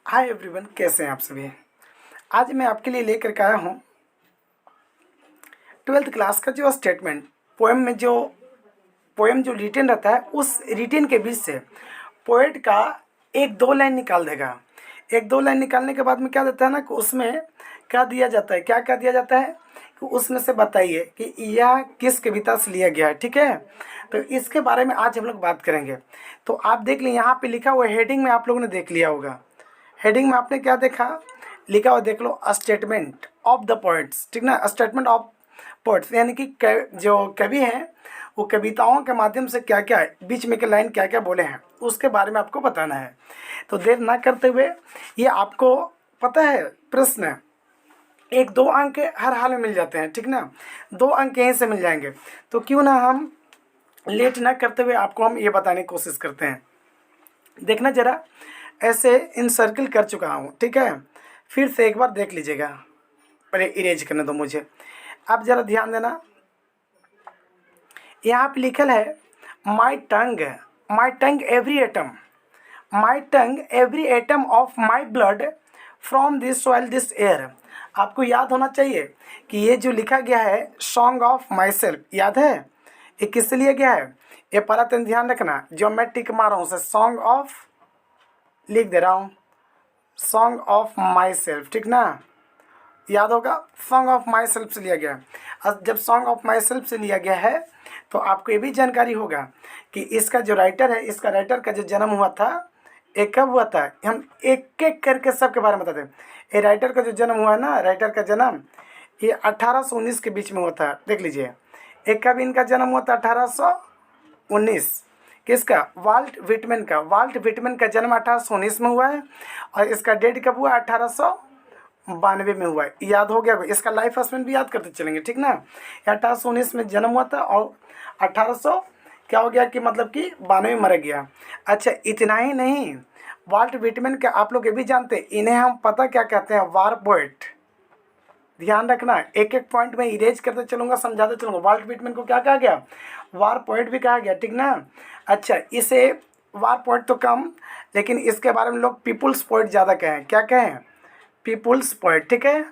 Hi everyone, कैसे हैं आप सभी। आज मैं आपके लिए लेकर के आया हूँ 12th क्लास का जो स्टेटमेंट पोएम में जो पोएम जो रिटेन रहता है उस रिटेन के बीच से पोएट का एक दो लाइन निकाल देगा। एक दो लाइन निकालने के बाद में क्या देता है ना कि उसमें क्या दिया जाता है, क्या क्या दिया जाता है कि उसमें से बताइए कि यह किस कविता से लिया गया है। ठीक है, तो इसके बारे में आज हम लोग बात करेंगे। तो आप देख लें, यहाँ पे लिखा हुआ हेडिंग में आप लोगों ने देख लिया होगा। हेडिंग में आपने क्या देखा, लिखा हुआ देख लो, स्टेटमेंट ऑफ द पोइट्स। ठीक ना, स्टेटमेंट ऑफ पोइट्स यानी कि जो कवि हैं वो कविताओं के माध्यम से क्या क्या है, बीच में के लाइन क्या क्या बोले हैं उसके बारे में आपको बताना है। तो देर ना करते हुए, ये आपको पता है प्रश्न एक दो अंक हर हाल में मिल जाते हैं। ठीक ना, 2 अंक यहीं से मिल जाएंगे। तो क्यों ना हम लेट ना करते हुए आपको हम ये बताने की कोशिश करते हैं। देखना जरा, ऐसे इन सर्किल कर चुका हूँ। ठीक है, फिर से एक बार देख लीजिएगा, पहले इरेज करने दो मुझे। अब ज़रा ध्यान देना, यहाँ पे लिखल है my tongue every atom, my tongue every atom of my blood from this soil this air. आपको याद होना चाहिए कि ये जो लिखा गया है सॉन्ग ऑफ माई सेल्फ, याद है ये किससे लिया गया है। ये पहला दिन ध्यान रखना, जो मैं टिक मार रहा हूँ उसे सॉन्ग ऑफ लिख दे रहा हूँ, सॉन्ग ऑफ माई सेल्फ। ठीक ना, याद होगा सॉन्ग ऑफ माई सेल्फ से लिया गया है। अब जब सॉन्ग ऑफ माई सेल्फ से लिया गया है तो आपको ये भी जानकारी होगा कि इसका जो राइटर है, इसका राइटर का जो जन्म हुआ था ये कब हुआ था। हम एक एक करके सबके बारे में बताते हैं। ये राइटर का जो जन्म हुआ है ना, राइटर का जन्म ये 1819 के बीच में हुआ था। देख लीजिए, एक कब इनका जन्म हुआ था 1819। किसका, वाल्ट विटमैन का। वाल्ट विटमैन का जन्म 1819 में हुआ है और इसका डेट कब हुआ, 1892 में हुआ है। याद हो गया, इसका लाइफ स्पेन भी याद करते चलेंगे। ठीक ना, 1819 में जन्म हुआ था और 1800 क्या हो गया कि मतलब कि 92 में मर गया। अच्छा, इतना ही नहीं, वाल्ट विटमैन का आप लोग ये भी जानते हैं, इन्हें हम पता क्या कहते हैं, वार पोएट। ध्यान रखना, एक एक पॉइंट में इरेज करते चलूँगा, समझाते चलूँगा। वाल्ट विटमैन को क्या कहा गया, वार पोएट भी कहा गया। ठीक ना, अच्छा, इसे वार पोएट तो कम, लेकिन इसके बारे में लोग पीपुल्स पोएट ज़्यादा कहें। क्या कहें, पीपुल्स पोएट। ठीक है,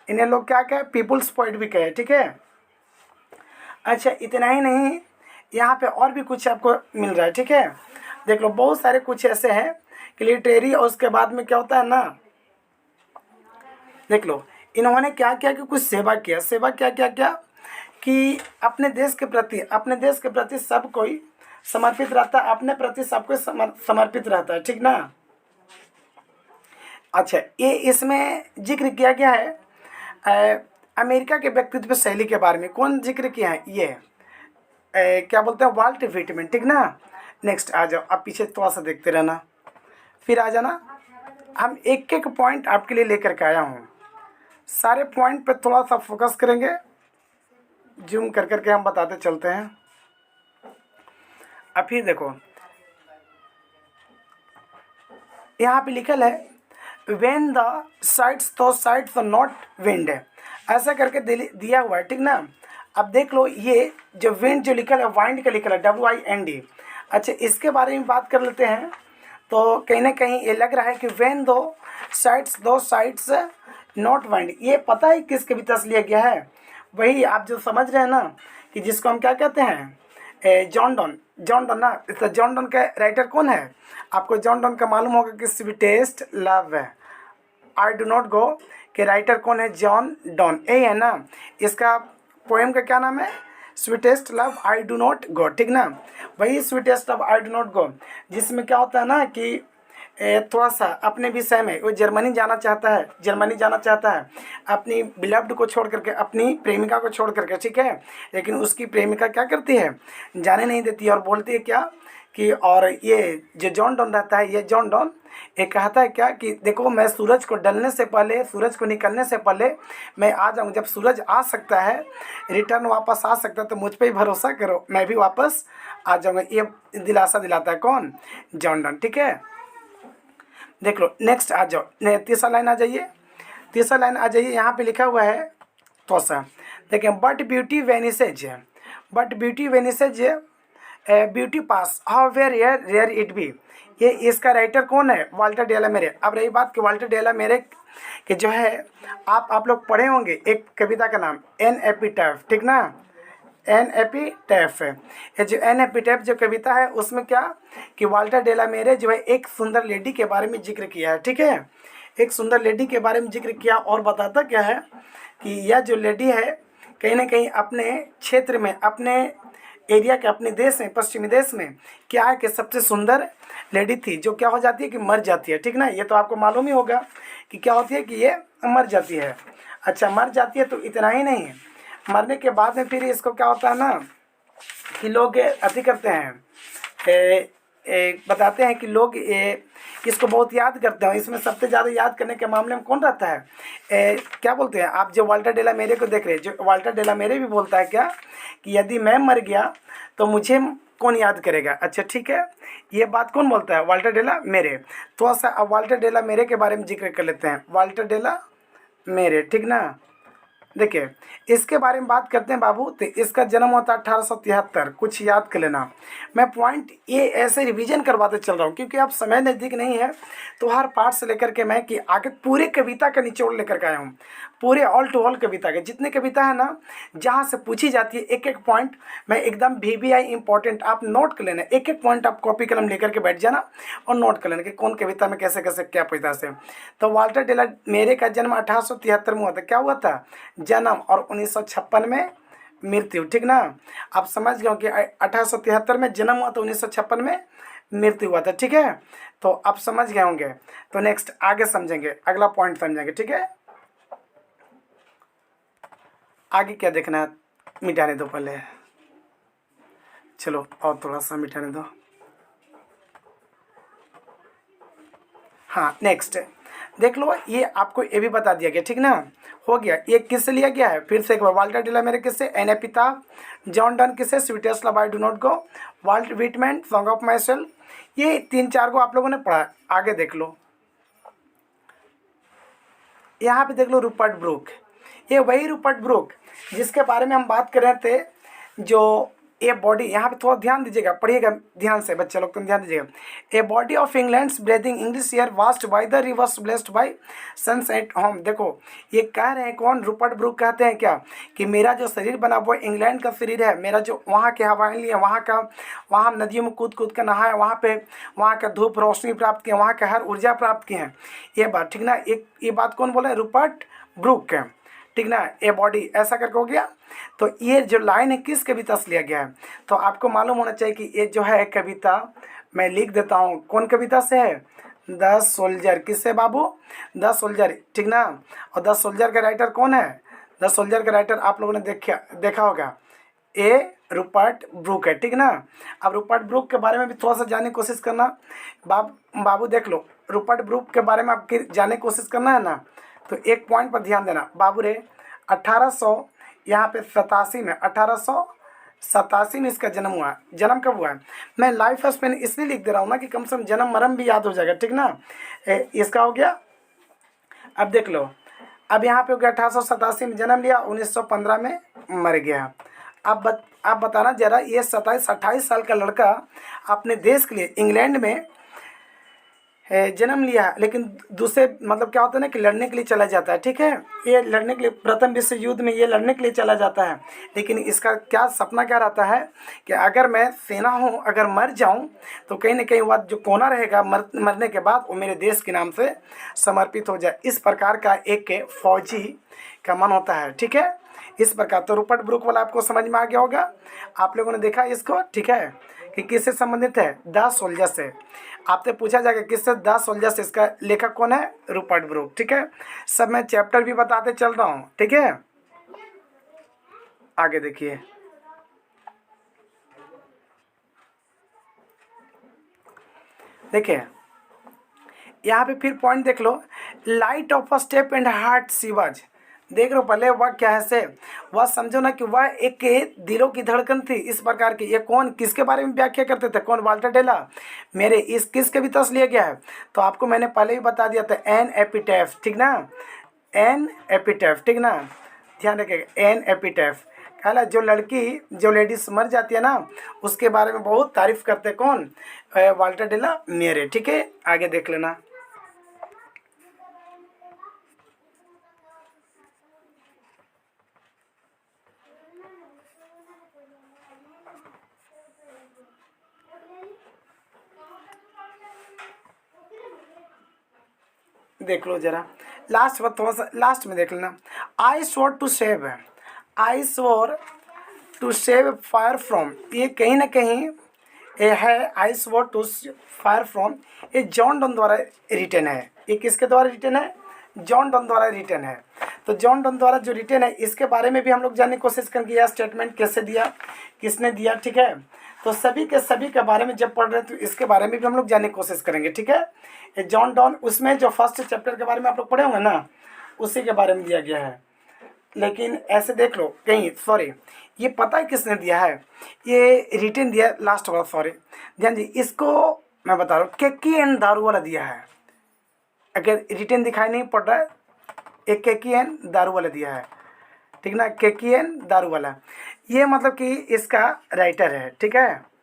इन्हें लोग क्या कहें, पीपुल्स पोएट भी कहें। ठीक है, अच्छा, इतना ही नहीं, यहाँ पे और भी कुछ आपको मिल रहा है। ठीक है, देख लो, बहुत सारे कुछ ऐसे हैं कि लिटरेरी, और उसके बाद में क्या होता है ना, देख लो इन्होंने क्या किया कि कुछ सेवा किया। सेवा क्या क्या क्या कि अपने देश के प्रति सब कोई समर्पित रहता है, अपने प्रति सब कोई समर्पित रहता है। ठीक ना, अच्छा, ये इसमें जिक्र किया गया है अमेरिका के व्यक्तित्व शैली के बारे में। कौन जिक्र किया है, ये क्या बोलते हैं, वाल्ट विटमैन। ठीक ना, नेक्स्ट आ जाओ, आप पीछे थोड़ा सा देखते रहना, फिर आ जाना। हम एक एक पॉइंट आपके लिए लेकर के आया हूँ, सारे पॉइंट पे थोड़ा सा फोकस करेंगे, जूम कर करके हम बताते चलते हैं। अब फिर देखो, यहाँ पे लिखल है वेन द साइड्स तो साइड्स नॉट विंड, ऐसा करके दिया हुआ है। ठीक ना, अब देख लो, ये जो विंड जो लिखल है, वाइंड का लिखल है, WIND। अच्छा, इसके बारे में बात कर लेते हैं। तो कहीं ना कहीं ये लग रहा है कि वेन दो साइड्स नॉट वाइंड, ये पता है किस कविता से लिया गया है। वही आप जो समझ रहे हैं ना कि जिसको हम क्या कहते हैं, जॉन डॉन ना। तो जॉन डॉन का राइटर कौन है, आपको जॉन डॉन का मालूम होगा कि sweetest love I do not गो के राइटर कौन है, जॉन डॉन, यही है ना। इसका पोएम का क्या नाम है, sweetest love I do not गो। ठीक ना, वही sweetest love I do not गो, जिसमें क्या होता है ना कि थोड़ा सा अपने विषय में वो जर्मनी जाना चाहता है, अपनी बिलव्ड को छोड़ करके, अपनी प्रेमिका को छोड़ करके। ठीक है, लेकिन उसकी प्रेमिका क्या करती है, जाने नहीं देती है और बोलती है क्या कि, और ये जो जॉन डॉन रहता है, ये जॉन डॉन ये कहता है क्या कि देखो, मैं सूरज को ढलने से पहले, सूरज को निकलने से पहले मैं आ जाऊँ। जब सूरज आ सकता है, रिटर्न वापस आ सकता है, तो मुझ पर ही भरोसा करो, मैं भी वापस आ जाऊँगा। ये दिलासा दिलाता है कौन, जॉन डॉन। ठीक है, देख लो, नेक्स्ट आ जाओ, तीसरा लाइन आ जाइए, तीसरा लाइन आ जाइए। यहाँ पे लिखा हुआ है तो सा, देखें, but beauty vanishes beauty passes however rare it be. ये इसका राइटर कौन है? वाल्टर डेला मेरे। अब रही बात कि वाल्टर डेला मेरे कि जो है आप लोग पढ़े होंगे एक कविता का नाम एन एपिटैफ, ठीक ना, एन एपिटैफ। ये जो एन एपिटैफ जो कविता है उसमें क्या कि वाल्टर डेला मेरे जो है एक सुंदर लेडी के बारे में जिक्र किया है, ठीक है, एक सुंदर लेडी के बारे में जिक्र किया और बताता क्या है कि यह जो लेडी है कहीं ना कहीं अपने क्षेत्र में, अपने एरिया के, अपने देश में, पश्चिमी देश में क्या है कि सबसे सुंदर लेडी थी जो क्या हो जाती है कि मर जाती है, ठीक ना। ये तो आपको मालूम ही होगा कि क्या होती है कि ये मर जाती है। अच्छा, मर जाती है तो इतना ही नहीं, मरने के बाद में फिर इसको क्या होता है ना कि लोग अति करते हैं, बताते हैं कि लोग इसको बहुत याद करते हैं। इसमें सबसे ज़्यादा याद करने के मामले में कौन रहता है? क्या बोलते हैं आप, जो वाल्टर डेला मेरे को देख रहे हैं, जो वाल्टर डेला मेरे भी बोलता है क्या कि यदि मैं मर गया तो मुझे कौन याद करेगा। अच्छा ठीक है, ये बात कौन बोलता है? वाल्टर डेला मेरे। थोड़ा सा अब वाल्टर डेला मेरे के बारे में जिक्र कर लेते हैं। वाल्टर डेला मेरे, ठीक ना। देखिए इसके बारे में बात करते हैं बाबू। तो इसका जन्म होता है 1873, कुछ याद कर लेना। मैं पॉइंट ये ऐसे रिवीजन करवाते चल रहा हूँ क्योंकि अब समय नज़दीक नहीं है, तो हर पार्ट से लेकर के मैं कि आगे पूरे कविता का निचोड़ लेकर के आया हूँ, पूरे ऑल टू ऑल कविता के जितने कविता है ना, जहाँ से पूछी जाती है एक एक पॉइंट मैं एकदम VVI इंपॉर्टेंट आप नोट कर लेना। एक एक पॉइंट आप कॉपी कलम लेकर के बैठ जाना और नोट कर लेना कि कौन कविता में कैसे कैसे क्या पूछता से। तो वाल्टर डेला मेरे का जन्म 1873 में हुआ था। क्या हुआ था? जन्म, और 1956 में मृत्यु, ठीक ना। आप समझ गए कि 1873 में जन्म हुआ तो 1956 में मृत्यु हुआ था, ठीक है। तो आप समझ गए होंगे। तो नेक्स्ट आगे समझेंगे, अगला पॉइंट समझेंगे, ठीक है। आगे क्या देखना है, मिटाने दो पहले, चलो और थोड़ा सा मिटाने दो। हाँ नेक्स्ट देख लो, ये आपको ये भी बता दिया गया, ठीक ना, हो गया। ये किससे लिया गया है? फिर से एक बार, वाल्टर डेला मेरे किससे? An epitaph. जॉन डन किससे? Sweetest love I do not go. Walt Whitman song of myself. ये 3-4 को आप लोगों ने पढ़ा, आगे देख लो। यहाँ पे देख लो रूपर्ट ब्रूक, ये वही रूपर्ट ब्रूक जिसके बारे में हम बात कर रहे थे। जो ए बॉडी, यहाँ पे थोड़ा ध्यान दीजिएगा, पढ़िएगा ध्यान से बच्चे लोग, तुम ध्यान दीजिएगा। A body of England's breathing English air washed by the rivers blessed by suns at home. देखो ये कह रहे हैं कौन? रूपर्ट ब्रूक कहते हैं क्या कि मेरा जो शरीर बना वो इंग्लैंड का शरीर है, मेरा जो वहाँ के हवाएं लिए, वहाँ हम नदियों में कूद कूद कर नहाए, वहाँ का धूप रोशनी प्राप्त किए, वहाँ का हर ऊर्जा प्राप्त किए हैं। ये बात ठीक ना, एक ये बात कौन बोले? रूपर्ट ब्रूक है, ठीक ना। ए बॉडी ऐसा करके हो गया। तो ये जो लाइन है किस कविता से लिया गया है? तो आपको मालूम होना चाहिए कि ये जो है कविता मैं लिख देता हूँ, कौन कविता से है? The soldier. किससे बाबू? द सोल्जर, ठीक ना। और द सोल्जर का राइटर कौन है? द सोल्जर का राइटर आप लोगों ने देखा होगा, ए रूपर्ट ब्रूक है, ठीक ना। अब रूपर्ट ब्रूक के बारे में भी थोड़ा सा जानने की कोशिश करना। बाबू देख लो, रूपर्ट ब्रूक के बारे में आपके जानने की कोशिश करना है ना, तो एक पॉइंट पर ध्यान देना बाबू रे। 1800 यहाँ पे 87 में, 1887 में इसका जन्म हुआ है। जन्म कब हुआ है? मैं लाइफ स्पेन इसलिए लिख दे रहा हूँ ना कि कम से कम जन्म मरम भी याद हो जाएगा, ठीक ना। इसका हो गया। अब देख लो, अब यहाँ पे हो गया 1887 में जन्म लिया, 1915 में मर गया। अब आप बताना जरा, ये 27-28 साल का लड़का अपने देश के लिए इंग्लैंड में जन्म लिया, लेकिन दूसरे मतलब क्या होता है ना कि लड़ने के लिए चला जाता है, ठीक है। ये लड़ने के लिए, प्रथम विश्व युद्ध में ये लड़ने के लिए चला जाता है, लेकिन इसका क्या सपना क्या रहता है कि अगर मैं सेना हूँ, अगर मर जाऊँ तो कहीं ना कहीं वह जो कोना रहेगा मरने के बाद वो मेरे देश के नाम से समर्पित हो जाए। इस प्रकार का एक फौजी का मन होता है, ठीक है। इस प्रकार तो रूपर्ट ब्रूक वाला आपको समझ में आ गया होगा, आप लोगों ने देखा इसको, ठीक है, कि किससे संबंधित है? द सोल्जर से। आपसे पूछा जाएगा किससे? द सोल्जर से। इसका लेखक कौन है? रूपर्ट ब्रूक, ठीक है। सब मैं चैप्टर भी बताते चल रहा हूँ, ठीक है। आगे देखिए, देखिए यहाँ पे फिर पॉइंट देख लो, light of a step and heart she was. देख रहे हो पहले वह क्या है से, वह समझो ना कि वह एक दिलों की धड़कन थी, इस प्रकार की। ये कौन किसके बारे में व्याख्या करते थे? कौन? वाल्टर डेला मेरे। इस किस कविता से लिया गया है? तो आपको मैंने पहले ही बता दिया था, एन एपिटैफ, ठीक ना। एन एपिटैफ, ठीक ना, ध्यान रखिएगा, एन एपिटैफ। है ना, जो लड़की जो लेडीज मर जाती है ना, उसके बारे में बहुत तारीफ करते कौन, वाल्टर डे ला मेरे। ठीक है, आगे देख लेना। देख लो जरा, लास्ट बार थोड़ा सा लास्ट में देख लेना। I swore to save, I swore to save fire from, ये कहीं ना कहीं ये है I swore to fire from, ये जॉन डोन द्वारा रिटन है। ये किसके द्वारा रिटन है, जॉन डोन द्वारा रिटन है। तो जॉन डोन द्वारा जो रिटन है इसके बारे में भी हम लोग जानने की कोशिश करेंगे, यह स्टेटमेंट कैसे दिया, किसने दिया। ठीक है, तो सभी के बारे में जब पढ़ रहे हैं तो इसके बारे में भी हम लोग जानने की कोशिश करेंगे। ठीक है, ये जॉन डॉन उसमें जो फर्स्ट चैप्टर के बारे में आप लोग पढ़े होंगे ना, उसी के बारे में दिया गया है। लेकिन ऐसे देख लो कहीं, सॉरी ये पता है किसने दिया है, ये रिटन दिया लास्ट वाला, सॉरी ध्यान जी, इसको मैं बता रहा हूँ, केकी एंड दारू वाला दिया है। अगर रिटन दिखाई नहीं पड़ रहा है, एक केकी एंड दारू वाला दिया है। ठीक ना, केकी एंड दारू वाला, ये मतलब कि इसका राइटर है। ठीक है,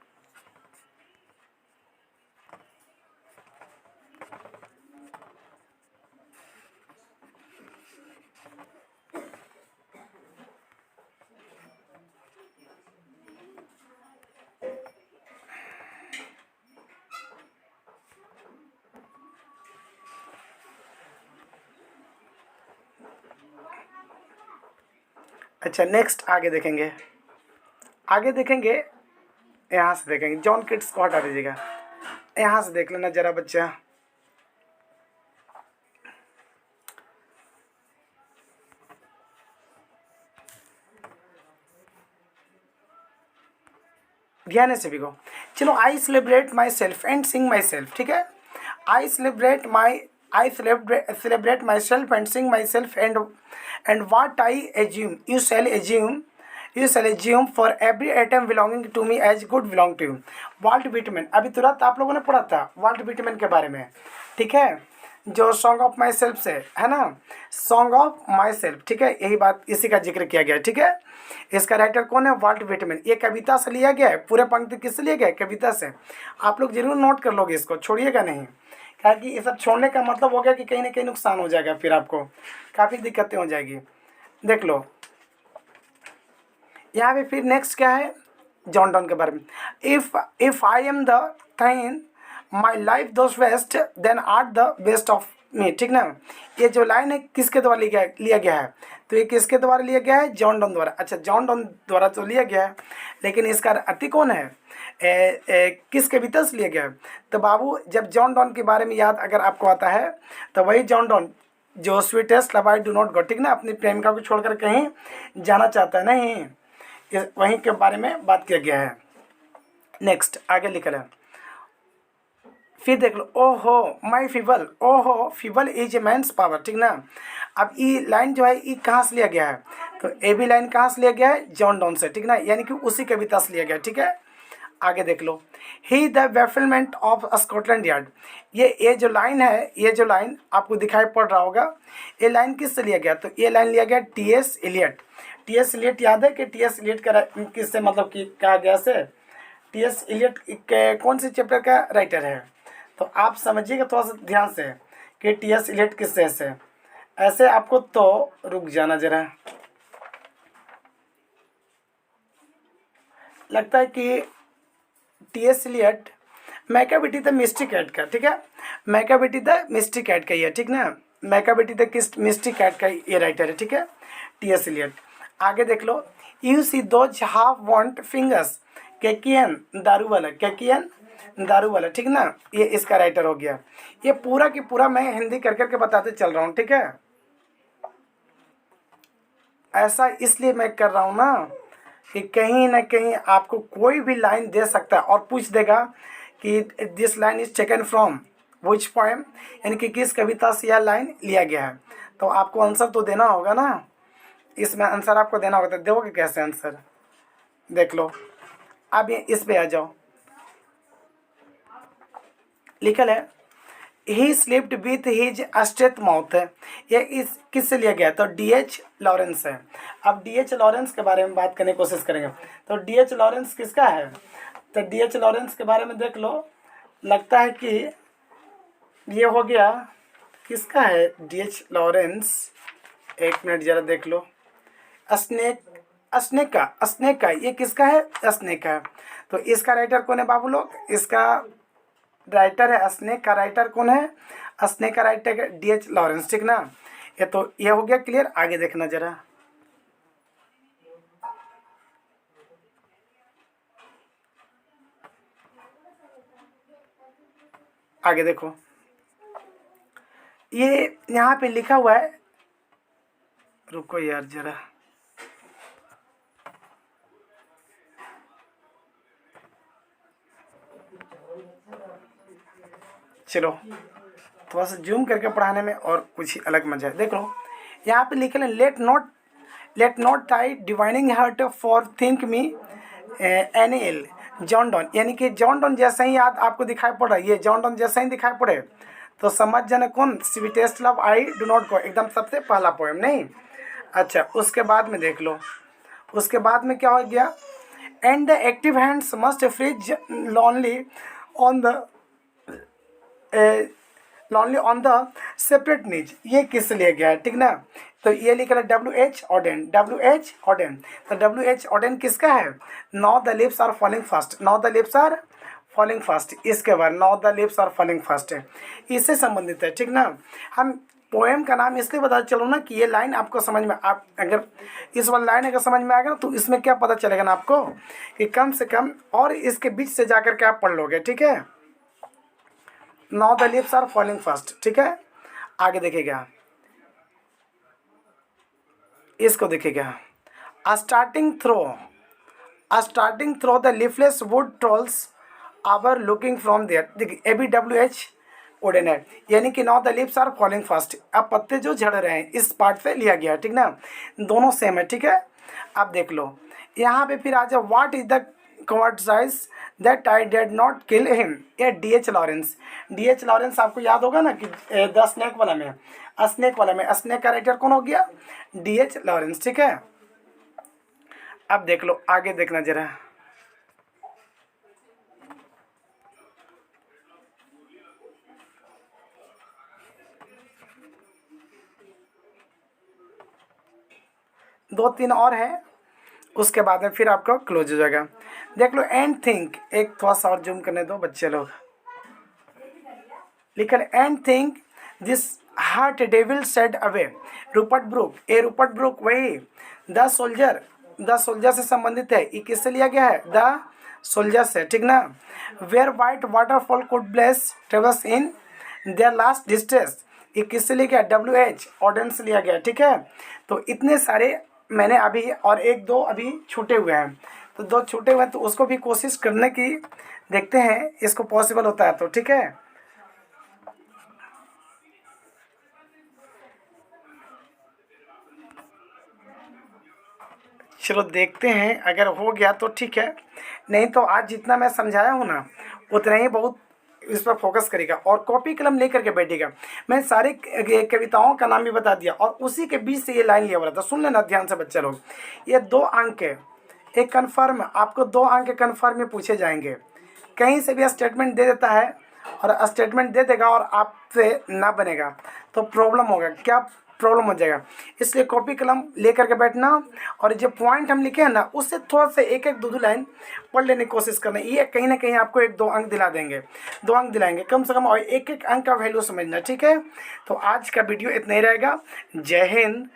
अच्छा नेक्स्ट आगे देखेंगे, आगे देखेंगे, यहाँ से देखेंगे, जॉन किट्स को हटा दीजिएगा, यहाँ से देख लेना जरा बच्चा। ध्यान है सभी को। चलो, I celebrate myself and sing myself. ठीक है, I celebrate myself and sing myself and what I assume you shall assume for every atom belonging to me as good belong to you. Walt Whitman, अभी तुरंत आप लोगों ने पढ़ा था volt Whitman के बारे में। ठीक है, जो सॉन्ग ऑफ माई सेल्फ से है ना, सॉन्ग ऑफ माई सेल्फ। ठीक है, यही बात, इसी का जिक्र किया गया है। ठीक है, इसका राइटर कौन है, वाल्ट विटमैन। ये कविता से लिया गया है, पूरे पंक्ति किससे लिया गया है, कविता से। आप लोग जरूर नोट कर लोगे, इसको छोड़िएगा नहीं, क्योंकि ये सब छोड़ने का मतलब हो गया कि कहीं ना कहीं नुकसान हो जाएगा, फिर आपको काफ़ी दिक्कतें हो जाएगी। देख लो यहाँ पे फिर नेक्स्ट क्या है, जॉन डॉन के बारे में। If I am the thing my life those best then art the best of me. ठीक ना, ये जो लाइन है किसके द्वारा लिया गया है, तो ये किसके द्वारा लिया गया है, जॉन डॉन द्वारा। अच्छा, जॉन डॉन द्वारा तो लिया गया है, लेकिन इसका अति कौन है, किस कविता से लिया गया है। तो बाबू, जब जॉन डॉन के बारे में याद अगर आपको आता है तो वही जॉन डॉन जो sweetest love I do not गो, ठीक ना, अपनी प्रेमिका को छोड़कर कहीं जाना चाहता है नहीं, वहीं के बारे में बात किया गया है। नेक्स्ट आगे लिखा है, फिर देख लो, ओहो माई फीबल, ओहो feeble is a men's power. ठीक ना, अब ये लाइन जो है ये कहाँ से लिया गया है, तो ए भी लाइन कहाँ से लिया गया है, जॉन डॉन से। ठीक ना, यानी कि उसी कविता से लिया गया। ठीक है, आगे देख लो, ही द बेफिलमेंट ऑफ स्कॉटलैंड यार्ड, ये जो लाइन है, ये जो लाइन आपको दिखाई पड़ रहा होगा, ये लाइन किससे लिया गया, तो ये लाइन लिया गया टी.एस. एलियट। टी.एस. एलियट याद है कि टी.एस. एलियट का किससे मतलब कि कहा गया से, टी.एस. एलियट कौन से चैप्टर का राइटर है, तो आप समझिएगा थोड़ा सा ध्यान से कि टी.एस. एलियट किससे से, ऐसे आपको तो रुक जाना जरा, लगता है कि T S. Eliot Macavity the mystery cat का। ठीक है, मैकाबेटी द मिस्ट्री कैट का ही है। ठीक ना, मैकाबेटी द मिस्ट्री कैट का ये राइटर है। ठीक है, टी.एस. एलियट। आगे देख लो, you see those half want fingers, कैकियन दारू वाला, कैकियन दारू वाला। ठीक ना, ये इसका राइटर हो गया। ये पूरा की पूरा मैं हिंदी कर करके बताते चल रहा हूँ। ठीक है, ऐसा इसलिए मैं कर रहा हूँ ना कि कहीं ना कहीं आपको कोई भी लाइन दे सकता है और पूछ देगा कि this line is taken from which poem, यानी कि किस कविता से यह लाइन लिया गया है, तो आपको आंसर तो देना होगा ना, इसमें आंसर आपको देना होगा। तो दोगे कैसे आंसर, देख लो। अब ये इस पे आ जाओ, लिखल है ही slipped with his state mouth, ये इस किससे लिया गया? तो D.H. लॉरेंस है। अब D.H. लॉरेंस के बारे में बात करने की कोशिश करेंगे। तो D.H. लॉरेंस किसका है? तो D.H. लॉरेंस के बारे में देख लो, लगता है कि ये हो गया किसका है? D.H. लॉरेंस, एक मिनट जरा देख लो। अस्नेका, ये किसका है? अस्नेका। तो इसका राइटर कौन है बाबू लोग? इसका राइटर है अस्नेक का राइटर कौन है? अस्नेक का राइटर है D.H. लॉरेंस, ठीक ना। ये तो ये हो गया क्लियर। आगे देखना जरा, आगे देखो, ये यहाँ पे लिखा हुआ है, रुको यार जरा, चलो थोड़ा सा जूम करके पढ़ाने में और कुछ ही अलग मजा है। देख लो यहाँ पे लिखे let not thy divining heart forethink me an John Donne, यानी कि जॉन डॉन जैसा ही याद आपको दिखाई पड़ रहा है, ये जॉन डॉन जैसा ही दिखाई पड़े तो समझ जाना कौन? Sweetest love I do not गो, एकदम सबसे पहला पोएम नहीं। अच्छा उसके बाद में देख लो, उसके बाद में क्या हो गया? And the active hands must freeze lonely on the lonely on the separate knees, ये किस लिए गया है? ठीक ना। तो ये लिखा है W.H. Auden, W.H. ऑडेन। तो W.H. ऑडेन किसका है? Now the lips are falling fast, now the lips are falling fast, इसके बाद now the lips are falling fast है, इससे संबंधित है, ठीक ना। हम पोएम का नाम इसलिए बता चलो ना कि ये लाइन आपको समझ में, आप अगर इस वाली लाइन अगर समझ में आ गया तो इसमें क्या पता चलेगा ना आपको कि कम से कम और इसके बीच से जाकर के आप पढ़ लोगे, ठीक है। Now the lips are falling fast, ठीक है। आगे देखिएगा, इसको देखिएगा, a starting through the leafless wood trolls our looking from there, देखिए ABWH ओडेन है, यानी कि now the lips are falling fast, अब पत्ते जो झड़ रहे हैं इस पार्ट से लिया गया है, ठीक ना। दोनों सेम है, ठीक है। अब देख लो यहाँ पे फिर आ जाओ, what is the quarters that I did not kill him, ये D.H. लॉरेंस। D.H. लॉरेंस आपको याद होगा ना कि द स्नेक वाला में, स्नेक का राइटर कौन हो गया? D.H. लॉरेंस, ठीक है। अब देख लो आगे देखना जरा, दो तीन और है, उसके बाद में फिर आपका क्लोज हो जाएगा। देख लो एंड थिंक, एक थोड़ा सा और जूम करने दो बच्चे लोग, लिखल and think this heart devil said away, Rupert Brooke, ए रूपर्ट ब्रूक वही द सोल्जर से संबंधित है, ये किससे लिया गया है? द सोल्जर से, ठीक ना। Wear white waterfall could bless travels in their last distress, ये किससे लिया गया? W.H. ऑडेन से लिया गया, ठीक है। तो इतने सारे मैंने अभी, और एक दो अभी छूटे हुए हैं, तो दो छूटे हुए हैं तो उसको भी कोशिश करने की देखते हैं, इसको पॉसिबल होता है तो, ठीक है। चलो देखते हैं, अगर हो गया तो ठीक है, नहीं तो आज जितना मैं समझाया हूँ ना उतना ही बहुत इस पर फोकस करेगा और कॉपी कलम लेकर के बैठेगा। मैं सारे कविताओं का नाम भी बता दिया और उसी के बीच से ये लाइन लिया हुआ था, सुन लेना ध्यान से बच्चे लोग। ये 2 अंक है, एक कन्फर्म, आपको 2 अंक कन्फर्म में पूछे जाएंगे। कहीं से भी स्टेटमेंट दे देता है और स्टेटमेंट दे देगा और आपसे ना बनेगा तो प्रॉब्लम होगा, क्या प्रॉब्लम हो जाएगा। इसलिए कॉपी कलम लेकर के बैठना और जो पॉइंट हम लिखे हैं ना उससे थोड़ा सा एक एक 2 लाइन पढ़ लेने की कोशिश करना, ये कहीं ना कहीं आपको 1-2 अंक दिला देंगे, 2 अंक दिलाएंगे कम से कम, और एक एक अंक का वैल्यू समझना, ठीक है। तो आज का वीडियो इतना ही रहेगा। जय हिंद,